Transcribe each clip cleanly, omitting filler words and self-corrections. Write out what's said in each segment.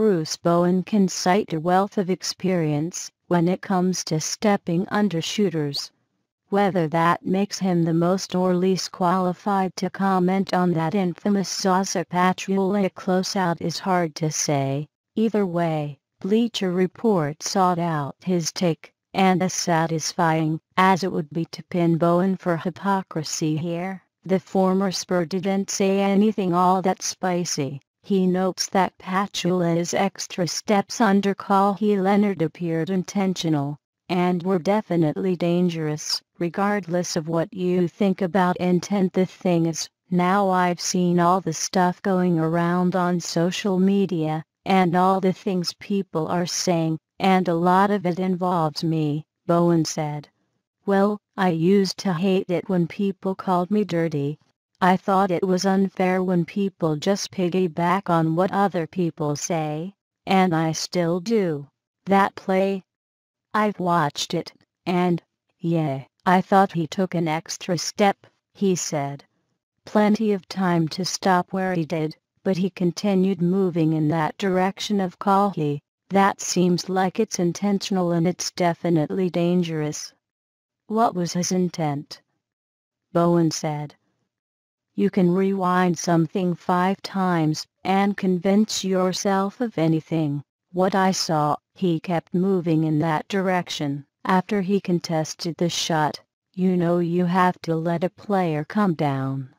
Bruce Bowen can cite a wealth of experience when it comes to stepping under shooters. Whether that makes him the most or least qualified to comment on that infamous Zaza Pachulia closeout is hard to say. Either way, Bleacher Report sought out his take, and as satisfying as it would be to pin Bowen for hypocrisy here, the former Spur didn't say anything all that spicy. He notes that Pachulia's extra steps under Kawhi Leonard appeared intentional, and were definitely dangerous. Regardless of what you think about intent, the thing is, now I've seen all the stuff going around on social media, and all the things people are saying, and a lot of it involves me, Bowen said. Well, I used to hate it when people called me dirty. I thought it was unfair when people just piggyback on what other people say, and I still do. That play, I've watched it, and, yeah, I thought he took an extra step, he said. Plenty of time to stop where he did, but he continued moving in that direction of Kawhi. That seems like it's intentional and it's definitely dangerous. What was his intent? Bowen said. You can rewind something 5 times and convince yourself of anything. What I saw, he kept moving in that direction. After he contested the shot, you know you have to let a player come down.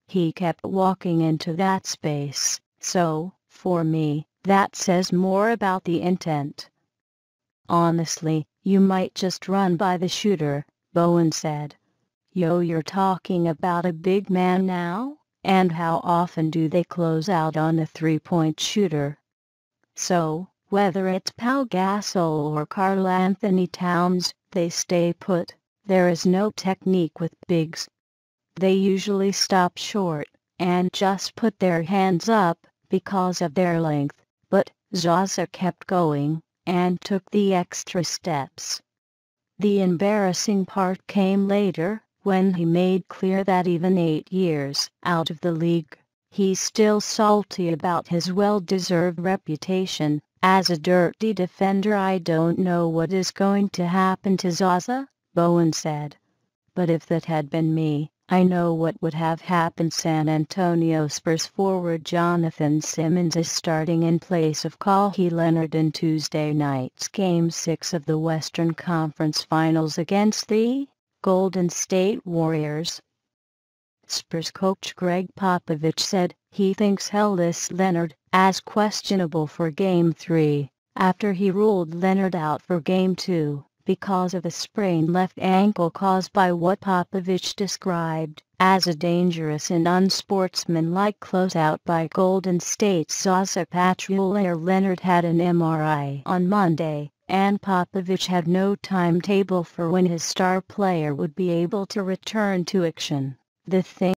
He kept walking into that space, so, for me, that says more about the intent. Honestly, you might just run by the shooter, Bowen said. You're talking about a big man now, and how often do they close out on a 3-point shooter? So, whether it's Pau Gasol or Karl Anthony Towns, they stay put. There is no technique with bigs. They usually stop short and just put their hands up because of their length, but Zaza kept going and took the extra steps. The embarrassing part came later, when he made clear that even 8 years out of the league, he's still salty about his well-deserved reputation as a dirty defender. I don't know what is going to happen to Zaza, Bowen said. But if that had been me, I know what would have happened. San Antonio Spurs forward Jonathan Simmons is starting in place of Kawhi Leonard in Tuesday night's Game 6 of the Western Conference Finals against the Golden State Warriors. Spurs coach Greg Popovich said he thinks he'll list Leonard as questionable for Game 3, after he ruled Leonard out for Game 2 because of a sprained left ankle caused by what Popovich described as a dangerous and unsportsmanlike closeout by Golden State's Zaza Pachulia. Leonard had an MRI on Monday, and Popovich had no timetable for when his star player would be able to return to action. The thing